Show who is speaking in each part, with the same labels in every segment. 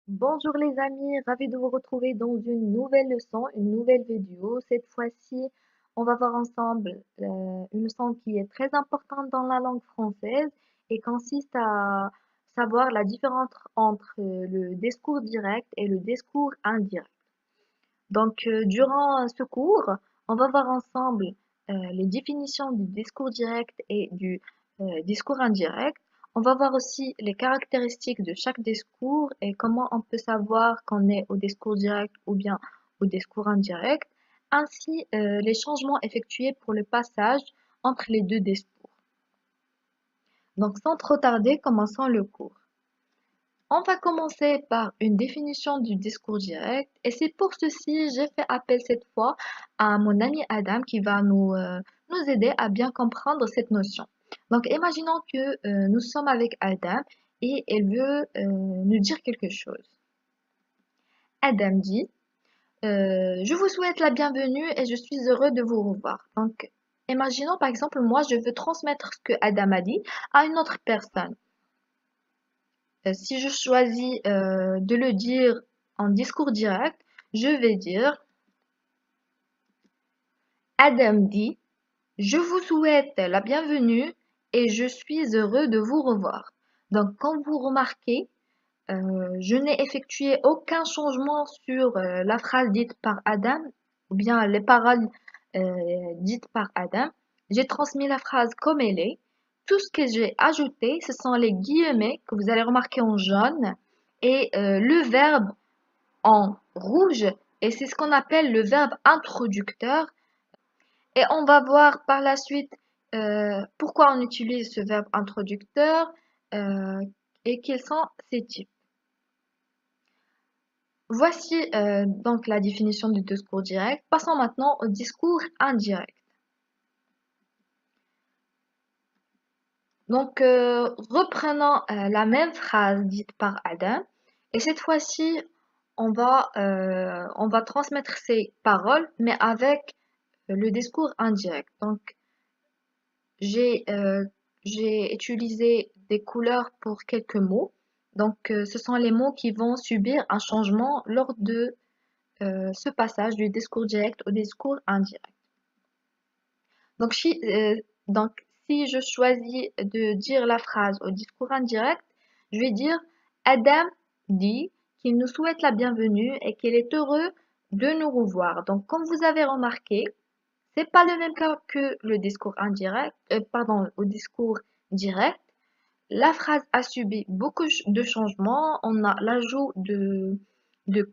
Speaker 1: Bonjour les amis, ravi de vous retrouver dans une nouvelle leçon, une nouvelle vidéo. Cette fois-ci, on va voir ensemble une leçon qui est très importante dans la langue française et consiste à savoir la différence entre le discours direct et le discours indirect. Donc, durant ce cours, on va voir ensemble les définitions du discours direct et du discours indirect. On va voir aussi les caractéristiques de chaque discours et comment on peut savoir qu'on est au discours direct ou bien au discours indirect, ainsi les changements effectués pour le passage entre les deux discours. Donc, sans trop tarder, commençons le cours. On va commencer par une définition du discours direct et c'est pour ceci j'ai fait appel cette fois à mon ami Adam qui va nous aider à bien comprendre cette notion. Donc imaginons que nous sommes avec Adam et elle veut nous dire quelque chose. Adam dit je vous souhaite la bienvenue et je suis heureux de vous revoir. Donc imaginons par exemple moi je veux transmettre ce que Adam a dit à une autre personne. Si je choisis de le dire en discours direct, je vais dire Adam dit, je vous souhaite la bienvenue et je suis heureux de vous revoir. Donc, quand vous remarquez, je n'ai effectué aucun changement sur la phrase dite par Adam ou bien les paroles dites par Adam. J'ai transmis la phrase comme elle est. Tout ce que j'ai ajouté, ce sont les guillemets que vous allez remarquer en jaune et le verbe en rouge et c'est ce qu'on appelle le verbe introducteur. Et on va voir par la suite pourquoi on utilise ce verbe introducteur euh, et quels sont ses types. Voici donc la définition du discours direct. Passons maintenant au discours indirect. Donc, reprenons la même phrase dite par Adam et cette fois-ci, on va transmettre ces paroles, mais avec le discours indirect. Donc, j'ai j'ai utilisé des couleurs pour quelques mots. Donc, ce sont les mots qui vont subir un changement lors de ce passage du discours direct au discours indirect. Donc, donc, si je choisis de dire la phrase au discours indirect, je vais dire Adam dit qu'il nous souhaite la bienvenue et qu'il est heureux de nous revoir. Donc, comme vous avez remarqué, c'est pas le même cas que le discours indirect, pardon, au discours direct. La phrase a subi beaucoup de changements. On a l'ajout de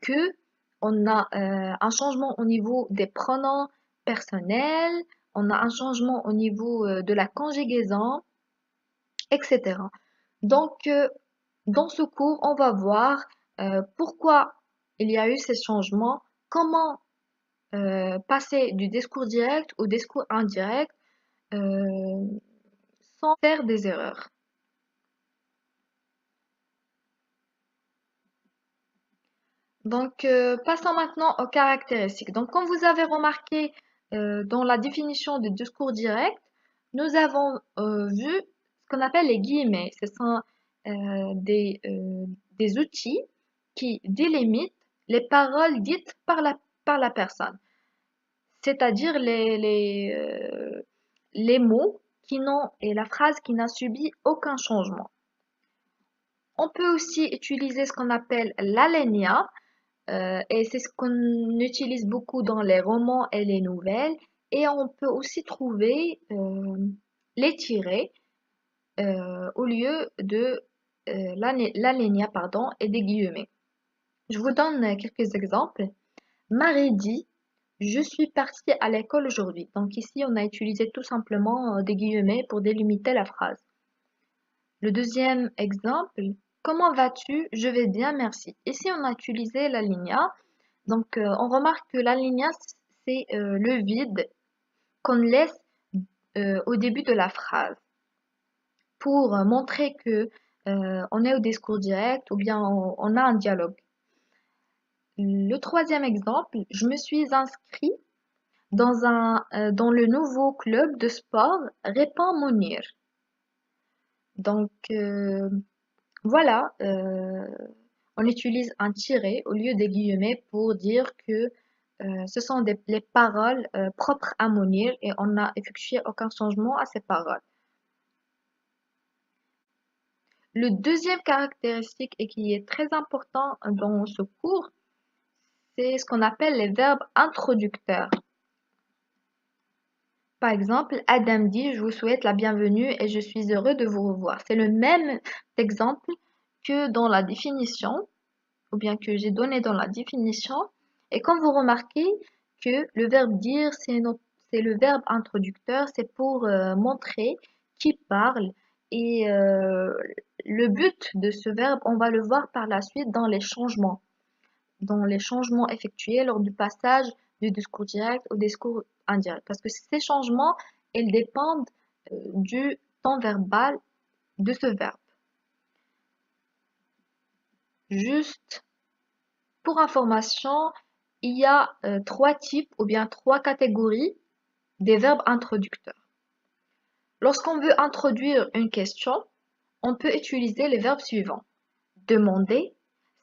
Speaker 1: que, on a un changement au niveau des pronoms personnels, on a un changement au niveau de la conjugaison, etc. Donc, dans ce cours, on va voir pourquoi il y a eu ces changements, comment passer du discours direct au discours indirect euh, sans faire des erreurs. Donc, passons maintenant aux caractéristiques. Donc, comme vous avez remarqué dans la définition du discours direct, nous avons vu ce qu'on appelle les guillemets. Ce sont des outils qui délimitent les paroles dites par la personne, c'est-à-dire les mots qui n'ont et la phrase qui n'a subi aucun changement. On peut aussi utiliser ce qu'on appelle l'alinéa. Et c'est ce qu'on utilise beaucoup dans les romans et les nouvelles. Et on peut aussi trouver les tirets au lieu de l'alinéa, pardon, et des guillemets. Je vous donne quelques exemples. Marie dit, je suis partie à l'école aujourd'hui. Donc ici, on a utilisé tout simplement des guillemets pour délimiter la phrase. Le deuxième exemple, comment vas-tu? Je vais bien, merci. Ici, on a utilisé l'alinéa. Donc, on remarque que l'alinéa, c'est le vide qu'on laisse au début de la phrase pour montrer que on est au discours direct ou bien on a un dialogue. Le troisième exemple, je me suis inscrit dans le nouveau club de sport Répand Mounir. Donc, voilà, on utilise un tiret au lieu des guillemets pour dire que ce sont les paroles propres à Mounir et on n'a effectué aucun changement à ces paroles. Le deuxième caractéristique et qui est très important dans ce cours, c'est ce qu'on appelle les verbes introducteurs. Par exemple, Adam dit: je vous souhaite la bienvenue et je suis heureux de vous revoir. C'est le même exemple que dans la définition, ou bien que j'ai donné dans la définition. Et comme vous remarquez que le verbe dire, c'est le verbe introducteur, c'est pour montrer qui parle. Et le but de ce verbe, on va le voir par la suite dans les changements effectués lors du passage du discours direct au discours indirect. Parce que ces changements, ils dépendent du temps verbal de ce verbe. Juste pour information, il y a trois types ou bien trois catégories des verbes introducteurs. Lorsqu'on veut introduire une question, on peut utiliser les verbes suivants: demander,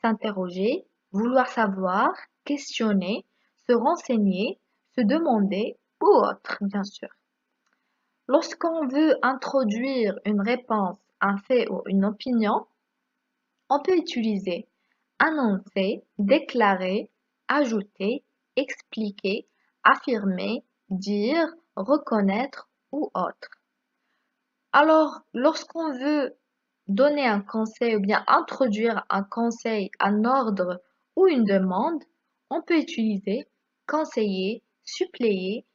Speaker 1: s'interroger, vouloir savoir, questionner, se renseigner, se demander ou autre, bien sûr. Lorsqu'on veut introduire une réponse, un fait ou une opinion, on peut utiliser annoncer, déclarer, ajouter, expliquer, affirmer, dire, reconnaître ou autre. Alors, lorsqu'on veut donner un conseil ou bien introduire un conseil, un ordre ou une demande, on peut utiliser conseiller, suppléer,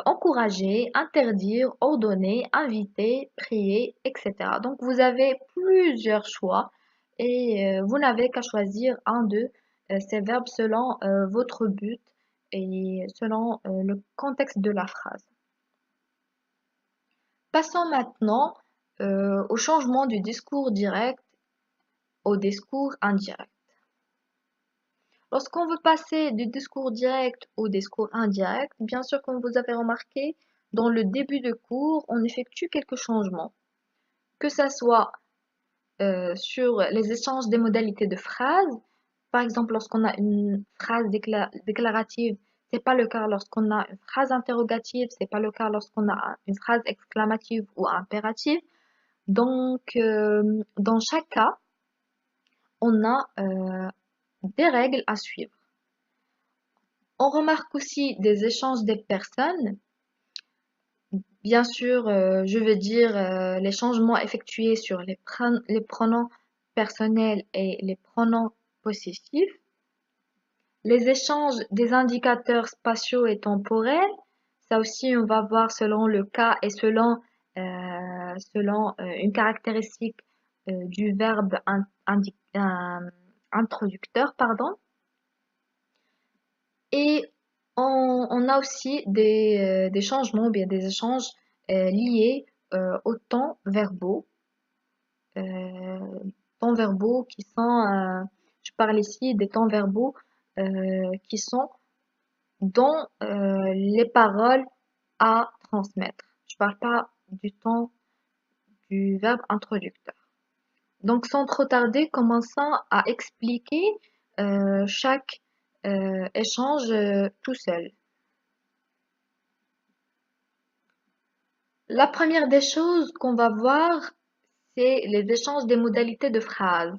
Speaker 1: encourager, interdire, ordonner, inviter, prier, etc. Donc vous avez plusieurs choix et vous n'avez qu'à choisir un de ces verbes selon votre but et selon le contexte de la phrase. Passons maintenant au changement du discours direct au discours indirect. Lorsqu'on veut passer du discours direct au discours indirect, bien sûr, comme vous avez remarqué, dans le début de cours, on effectue quelques changements. Que ce soit sur les échanges des modalités de phrases, par exemple, lorsqu'on a une phrase déclarative, c'est pas le cas lorsqu'on a une phrase interrogative, c'est pas le cas lorsqu'on a une phrase exclamative ou impérative. Donc, dans chaque cas, on a des règles à suivre. On remarque aussi des échanges des personnes. Bien sûr, je veux dire les changements effectués sur les pronoms personnels et les pronoms possessifs. Les échanges des indicateurs spatiaux et temporels. Ça aussi, on va voir selon le cas et selon une caractéristique du verbe introducteur, pardon. Et on a aussi des changements, bien des échanges liés aux temps verbaux qui sont, je parle ici des temps verbaux qui sont dans les paroles à transmettre. Je parle pas du temps du verbe introducteur. Donc, sans trop tarder, commençons à expliquer chaque échange tout seul. La première des choses qu'on va voir, c'est les échanges des modalités de phrases.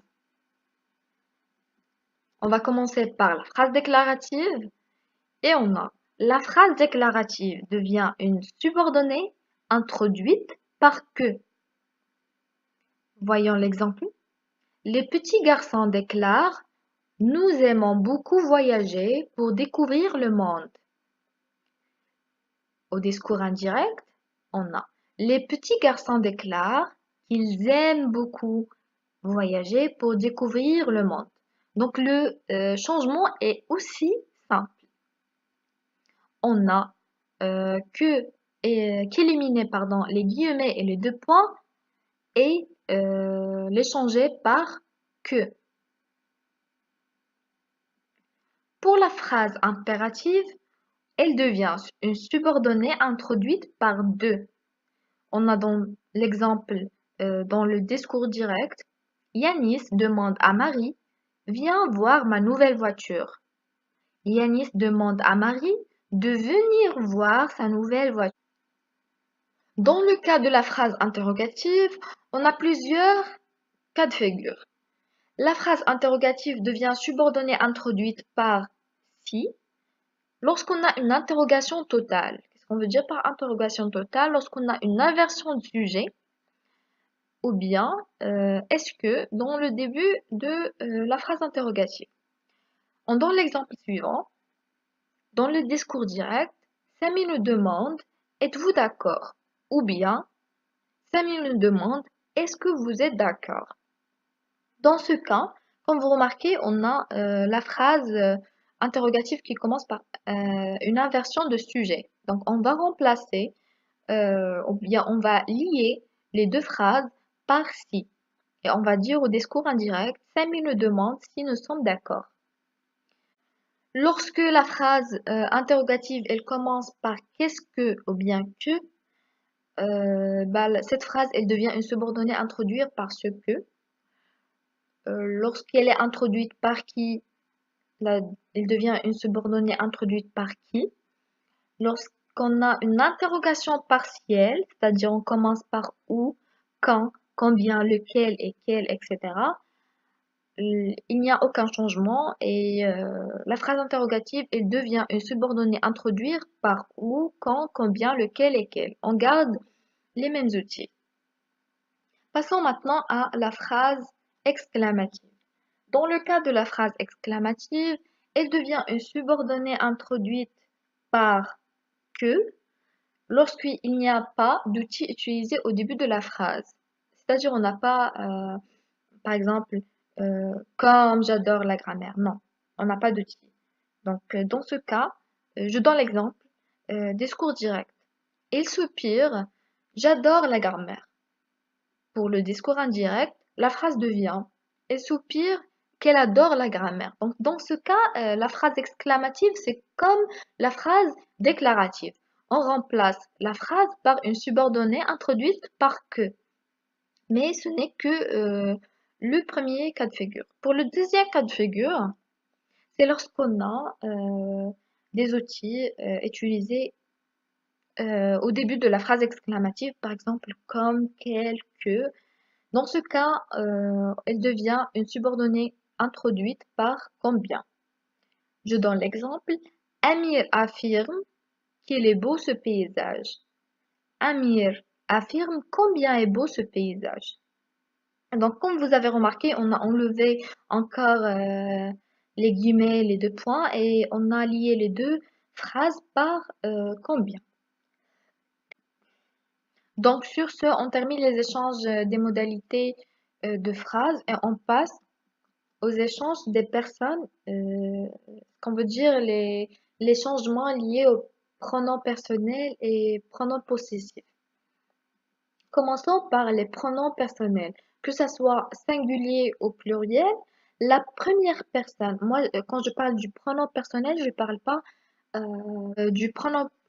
Speaker 1: On va commencer par la phrase déclarative et on a la phrase déclarative devient une subordonnée introduite par que. Voyons l'exemple. Les petits garçons déclarent: nous aimons beaucoup voyager pour découvrir le monde. Au discours indirect, on a les petits garçons déclarent qu'ils aiment beaucoup voyager pour découvrir le monde. Donc le changement est aussi simple. On a qu'éliminer les guillemets et les deux points et les changer par que. Pour la phrase impérative, elle devient une subordonnée introduite par de. On a dans l'exemple dans le discours direct, Yanis demande à Marie: viens voir ma nouvelle voiture. Yanis demande à Marie de venir voir sa nouvelle voiture. Dans le cas de la phrase interrogative, on a plusieurs cas de figure. La phrase interrogative devient subordonnée introduite par si lorsqu'on a une interrogation totale. Qu'est-ce qu'on veut dire par interrogation totale? Lorsqu'on a une inversion de sujet ou bien est-ce que dans le début de la phrase interrogative. On donne l'exemple suivant. Dans le discours direct, Samy nous demande êtes-vous d'accord? Ou bien Samy nous demande est-ce que vous êtes d'accord? Dans ce cas, comme vous remarquez, on a la phrase interrogative qui commence par une inversion de sujet. Donc on va remplacer ou bien on va lier les deux phrases par si. Et on va dire au discours indirect, Samy nous demande si nous sommes d'accord. Lorsque la phrase interrogative elle commence par qu'est-ce que ou bien que, cette phrase elle devient une subordonnée introduire par ce que. Lorsqu'elle est introduite par qui, elle devient une subordonnée introduite par qui. Lorsqu'on a une interrogation partielle, c'est-à-dire on commence par où, quand, combien, lequel et quel, etc. Il n'y a aucun changement et la phrase interrogative, elle devient une subordonnée introduire par où, quand, combien, lequel et quel. On garde les mêmes outils. Passons maintenant à la phrase exclamative. Dans le cas de la phrase exclamative, elle devient une subordonnée introduite par que lorsqu'il n'y a pas d'outil utilisé au début de la phrase. C'est-à-dire on n'a pas, par exemple, comme j'adore la grammaire. Non, on n'a pas d'outil. Donc dans ce cas, je donne l'exemple, discours direct. Il soupire, j'adore la grammaire. Pour le discours indirect, la phrase devient elle soupire qu'elle adore la grammaire. Donc, dans ce cas, la phrase exclamative, c'est comme la phrase déclarative. On remplace la phrase par une subordonnée introduite par que. Mais ce n'est que le premier cas de figure. Pour le deuxième cas de figure, c'est lorsqu'on a des outils utilisés au début de la phrase exclamative, par exemple comme, quel, que. Dans ce cas, elle devient une subordonnée introduite par combien. Je donne l'exemple. Amir affirme qu'il est beau ce paysage. Amir affirme combien est beau ce paysage. Donc, comme vous avez remarqué, on a enlevé encore les guillemets, les deux points, et on a lié les deux phrases par combien. Donc, sur ce, on termine les échanges des modalités de phrases et on passe aux échanges des personnes, qu'on veut dire les changements liés aux pronoms personnels et pronoms possessifs. Commençons par les pronoms personnels, que ça soit singulier ou pluriel. La première personne, moi, quand je parle du pronom personnel, je ne parle pas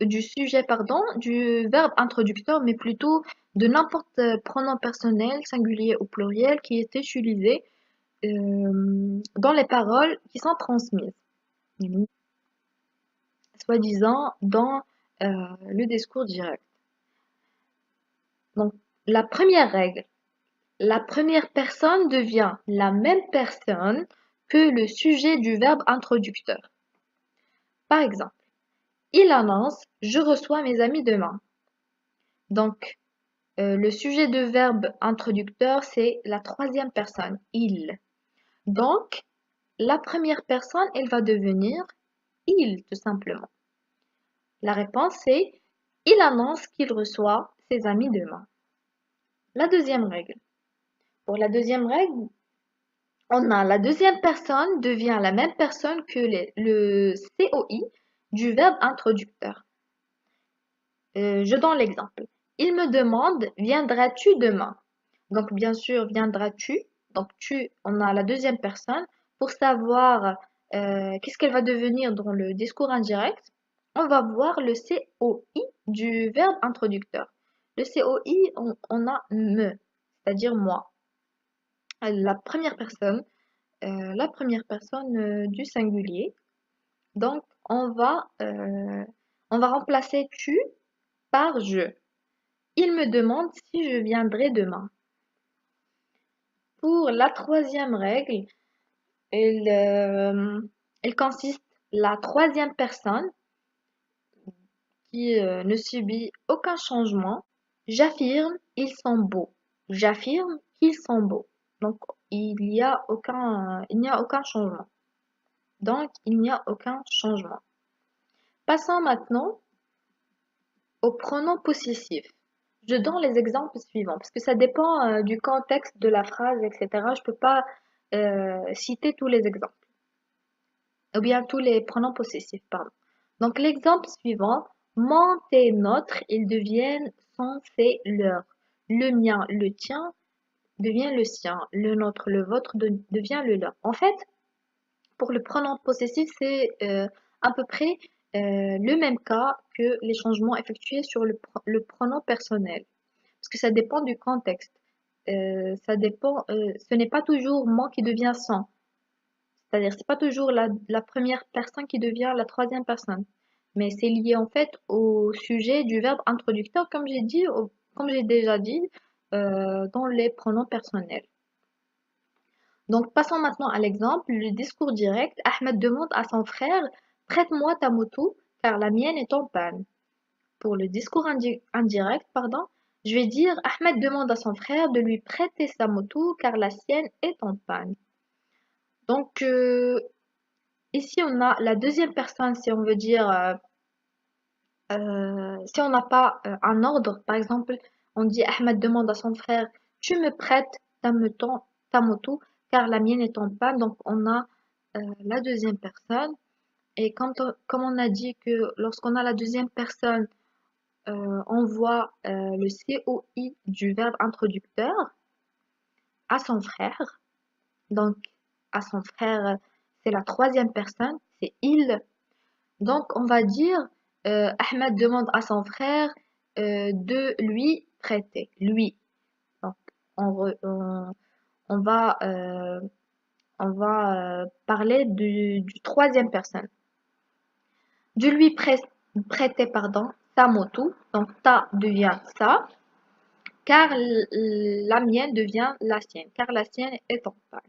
Speaker 1: du sujet, pardon, du verbe introducteur, mais plutôt de n'importe pronom personnel, singulier ou pluriel, qui est utilisé dans les paroles qui sont transmises, soi-disant dans le discours direct. Donc, la première règle, la première personne devient la même personne que le sujet du verbe introducteur. Par exemple, il annonce je reçois mes amis demain. Donc, le sujet de verbe introducteur, c'est la troisième personne, il. Donc, la première personne, elle va devenir il, tout simplement. La réponse est il annonce qu'il reçoit ses amis demain. La deuxième règle. Pour la deuxième règle, on a la deuxième personne devient la même personne que le COI du verbe introducteur. Je donne l'exemple. Il me demande, viendras-tu demain? Donc, bien sûr, viendras-tu? Donc, tu, on a la deuxième personne. Pour savoir qu'est-ce qu'elle va devenir dans le discours indirect, on va voir le COI du verbe introducteur. Le COI, on a me, c'est-à-dire moi. La première personne la première personne du singulier. Donc, on va remplacer tu par je. Il me demande si je viendrai demain. Pour la troisième règle, elle consiste la troisième personne qui ne subit aucun changement. J'affirme, ils sont beaux. J'affirme qu'ils sont beaux. Donc, il n'y a aucun changement. Donc, il n'y a aucun changement. Passons maintenant au pronom possessif. Je donne les exemples suivants parce que ça dépend du contexte de la phrase, etc. Je peux pas citer tous les exemples ou bien tous les pronoms possessifs, pardon. Donc l'exemple suivant, mon, tes, notre, ils deviennent son, c'est, leur. Le mien, le tien devient le sien. Le nôtre, le vôtre devient le leur. En fait, pour le pronom possessif, c'est à peu près le même cas que les changements effectués sur le pronom personnel. Parce que ça dépend du contexte. Ce n'est pas toujours moi qui devient son. C'est-à-dire, c'est pas toujours la première personne qui devient la troisième personne. Mais c'est lié en fait au sujet du verbe introducteur, comme j'ai déjà dit, dans les pronoms personnels. Donc, passons maintenant à l'exemple, le discours direct. Ahmed demande à son frère, prête-moi ta moto, car la mienne est en panne. Pour le discours indirect, pardon, je vais dire, Ahmed demande à son frère de lui prêter sa moto, car la sienne est en panne. Donc, ici, on a la deuxième personne, si on veut dire, si on n'a pas un ordre, par exemple, on dit Ahmed demande à son frère, tu me prêtes ta moto, car la mienne est en panne. Donc, on a la deuxième personne. Et comme on a dit que lorsqu'on a la deuxième personne, on voit le COI du verbe introducteur à son frère. Donc, à son frère, c'est la troisième personne, c'est il. Donc, on va dire, Ahmed demande à son frère de lui prêter. Lui. Donc, on va, parler du troisième personne. De lui prêter, pardon, sa moto. Donc, ta devient ça. Car la mienne devient la sienne. Car la sienne est en panne.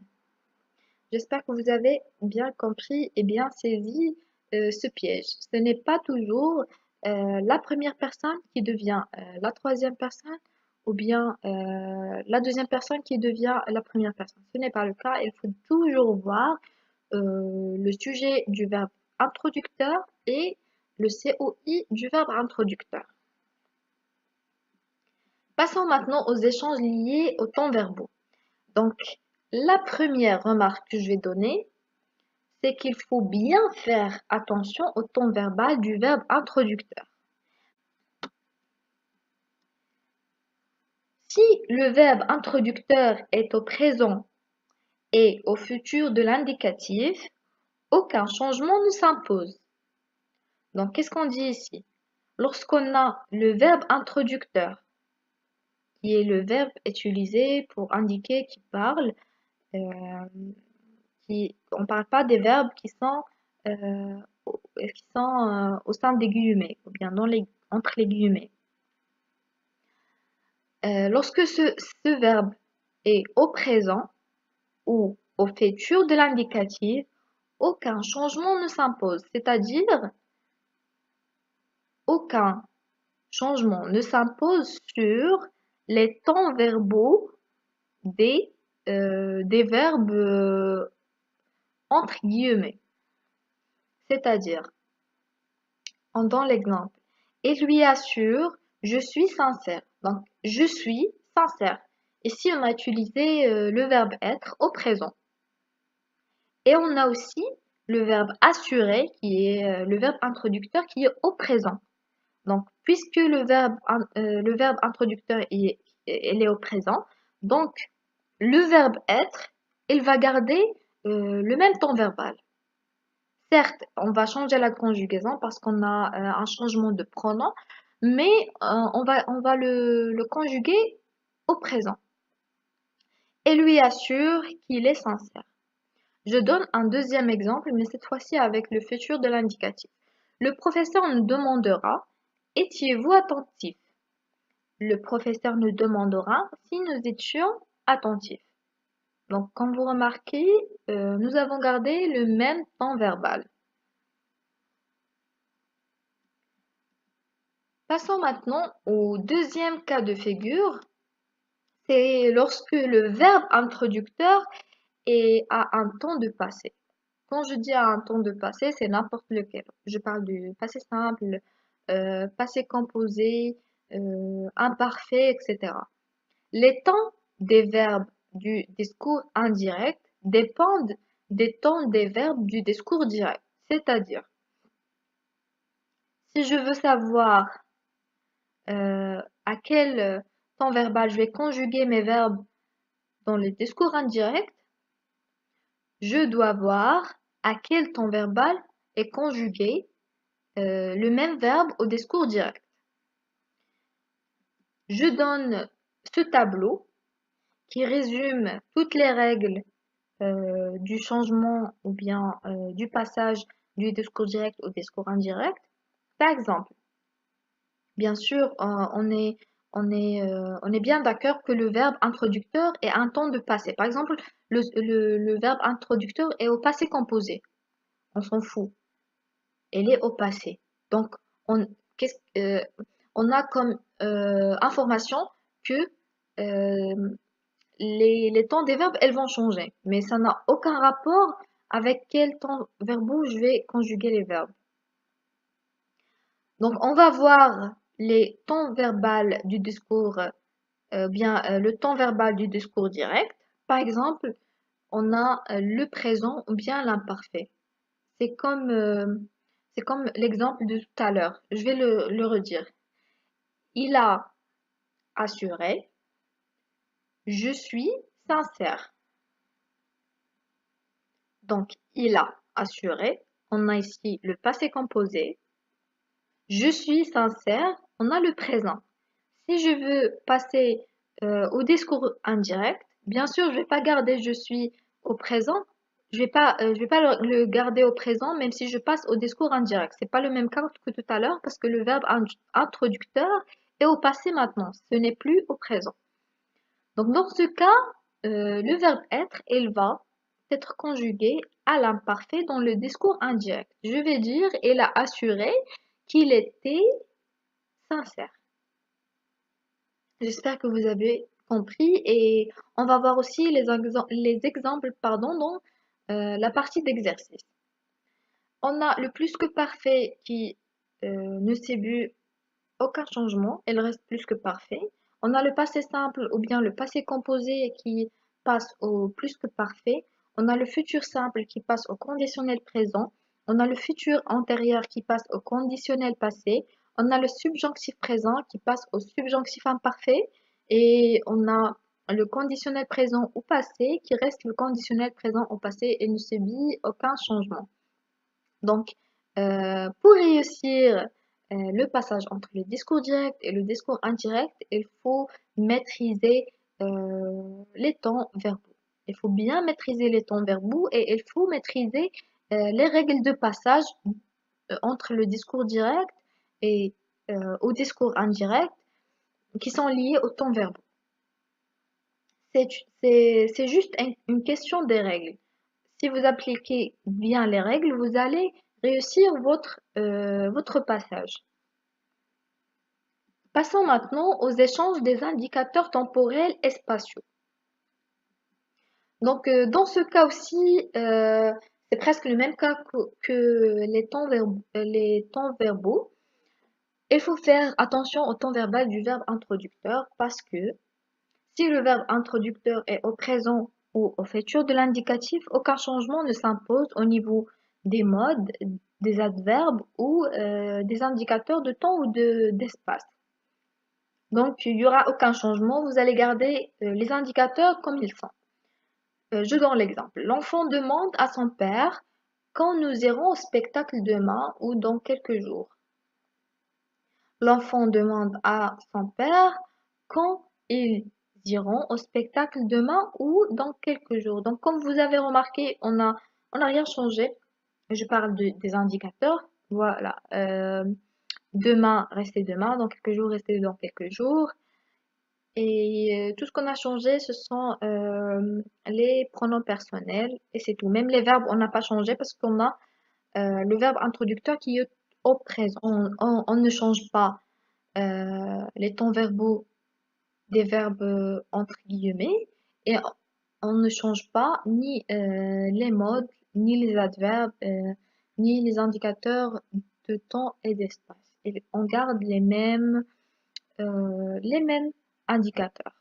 Speaker 1: J'espère que vous avez bien compris et bien saisi ce piège. Ce n'est pas toujours la première personne qui devient la troisième personne ou bien la deuxième personne qui devient la première personne. Ce n'est pas le cas. Il faut toujours voir le sujet du verbe introducteur et le COI du verbe introducteur. Passons maintenant aux échanges liés aux temps verbaux. Donc, la première remarque que je vais donner, c'est qu'il faut bien faire attention au ton verbal du verbe introducteur. Si le verbe introducteur est au présent et au futur de l'indicatif, aucun changement ne s'impose. Donc, qu'est-ce qu'on dit ici? Lorsqu'on a le verbe introducteur, qui est le verbe utilisé pour indiquer qui parle, euh, on ne parle pas des verbes qui sont au sein des guillemets, ou bien entre les guillemets. Lorsque ce verbe est au présent ou au futur de l'indicatif, aucun changement ne s'impose, c'est-à-dire aucun changement ne s'impose sur les temps verbaux des verbes entre guillemets. C'est-à-dire, on donne l'exemple. Et lui assure, je suis sincère. Donc, je suis sincère. Ici, on a utilisé le verbe être au présent. Et on a aussi le verbe assurer, qui est le verbe introducteur, qui est au présent. Donc, puisque le verbe introducteur est au présent, donc le verbe être, il va garder le même temps verbal. Certes, on va changer la conjugaison parce qu'on a un changement de pronom, mais on va le conjuguer au présent. Et lui assure qu'il est sincère. Je donne un deuxième exemple, mais cette fois-ci avec le futur de l'indicatif. Le professeur nous demandera, étiez-vous attentif? Le professeur nous demandera si nous étions attentifs. Donc, comme vous remarquez, nous avons gardé le même temps verbal. Passons maintenant au deuxième cas de figure. C'est lorsque le verbe introducteur est à un temps de passé. Quand je dis à un temps de passé, c'est n'importe lequel. Je parle du passé simple, passé composé, imparfait, etc. Les temps des verbes du discours indirect dépendent des temps des verbes du discours direct. C'est-à-dire, si je veux savoir à quel temps verbal je vais conjuguer mes verbes dans le discours indirect, je dois voir à quel temps verbal est conjugué le même verbe au discours direct. Je donne ce tableau qui résume toutes les règles du changement ou bien du passage du discours direct au discours indirect. Par exemple, bien sûr, on est bien d'accord que le verbe introducteur est un temps de passé. Par exemple, le verbe introducteur est au passé composé. On s'en fout. Elle est au passé. Donc, on, qu'est-ce- euh, on a comme information que les temps des verbes, elles vont changer. Mais ça n'a aucun rapport avec quel temps verbaux je vais conjuguer les verbes. Donc, on va voir les temps verbal du discours, le temps verbal du discours direct. Par exemple, on a le présent ou bien l'imparfait. C'est comme, euh, c'est comme l'exemple de tout à l'heure. Je vais le redire. Il a assuré, je suis sincère. Donc, il a assuré. On a ici le passé composé. Je suis sincère. On a le présent. Si je veux passer au discours indirect, bien sûr, je vais pas garder je suis au présent. Je vais pas le garder au présent, même si je passe au discours indirect. C'est pas le même cas que tout à l'heure parce que le verbe introducteur est au passé maintenant. Ce n'est plus au présent. Donc, dans ce cas, le verbe être, il va être conjugué à l'imparfait dans le discours indirect. Je vais dire, il a assuré qu'il était sincère. J'espère que vous avez compris et on va voir aussi les exemples pardon, dans la partie d'exercice. On a le plus que parfait qui ne subit aucun changement, elle reste plus que parfait. On a le passé simple ou bien le passé composé qui passe au plus que parfait. On a le futur simple qui passe au conditionnel présent. On a le futur antérieur qui passe au conditionnel passé. On a le subjonctif présent qui passe au subjonctif imparfait. Et on a le conditionnel présent au passé qui reste le conditionnel présent au passé et ne subit aucun changement. Donc, pour réussir le passage entre le discours direct et le discours indirect, il faut maîtriser les temps verbaux. Il faut bien maîtriser les temps verbaux et il faut maîtriser les règles de passage entre le discours direct et au discours indirect qui sont liés aux temps verbaux. C'est juste une question des règles. Si vous appliquez bien les règles, vous allez réussir votre passage. Passons maintenant aux échanges des indicateurs temporels et spatiaux. Donc, dans ce cas aussi, c'est presque le même cas que les temps verbaux. Il faut faire attention au temps verbal du verbe introducteur parce que si le verbe introducteur est au présent ou au futur de l'indicatif, aucun changement ne s'impose au niveau des modes, des adverbes ou des indicateurs de temps ou d'espace. Donc, il n'y aura aucun changement, vous allez garder les indicateurs comme ils sont. Je donne l'exemple. L'enfant demande à son père quand nous irons au spectacle demain ou dans quelques jours. L'enfant demande à son père quand ils iront au spectacle demain ou dans quelques jours. Donc, comme vous avez remarqué, on a rien changé. Je parle des indicateurs. Voilà. Demain, restez demain. Dans quelques jours, restez dans quelques jours. Et tout ce qu'on a changé, ce sont les pronoms personnels. Et c'est tout. Même les verbes, on n'a pas changé parce qu'on a le verbe introducteur qui est au présent. On ne change pas les temps verbaux des verbes entre guillemets et on ne change pas ni les modes, ni les adverbes, ni les indicateurs de temps et d'espace. Et on garde les mêmes indicateurs.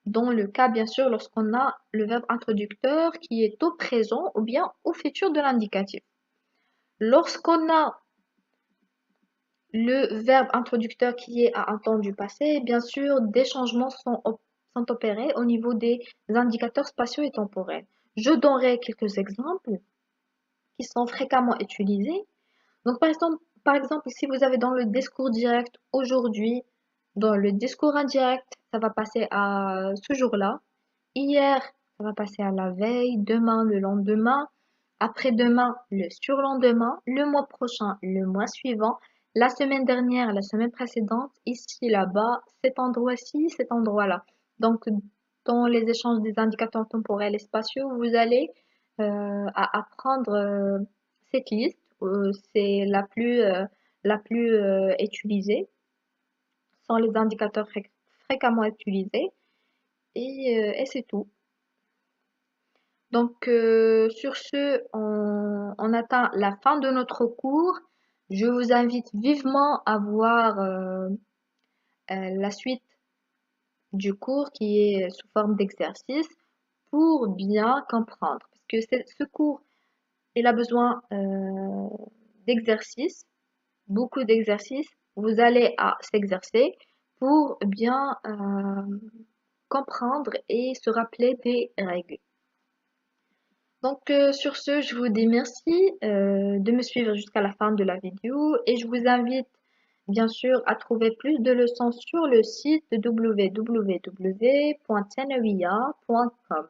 Speaker 1: Dans le cas, bien sûr, lorsqu'on a le verbe introducteur qui est au présent ou bien au futur de l'indicatif. Lorsqu'on a le verbe introducteur qui est à un temps du passé, bien sûr, des changements sont opérés au niveau des indicateurs spatiaux et temporels. Je donnerai quelques exemples qui sont fréquemment utilisés. Donc, par exemple, si vous avez dans le discours direct aujourd'hui, dans le discours indirect, ça va passer à ce jour-là. Hier, ça va passer à la veille, demain, le lendemain, après-demain, le surlendemain, le mois prochain, le mois suivant, la semaine dernière, la semaine précédente, ici, là-bas, cet endroit-ci, cet endroit-là. Donc, dans les échanges des indicateurs temporels et spatiaux, vous allez à apprendre cette liste. C'est la plus utilisée, sont les indicateurs fréquemment utilisés, et c'est tout. Donc, sur ce, on atteint la fin de notre cours. Je vous invite vivement à voir la suite du cours qui est sous forme d'exercice pour bien comprendre. Parce que ce cours, il a besoin d'exercices, beaucoup d'exercices. Vous allez à s'exercer pour bien comprendre et se rappeler des règles. Donc sur ce, je vous dis merci de me suivre jusqu'à la fin de la vidéo et je vous invite bien sûr à trouver plus de leçons sur le site www.tenawiya.com.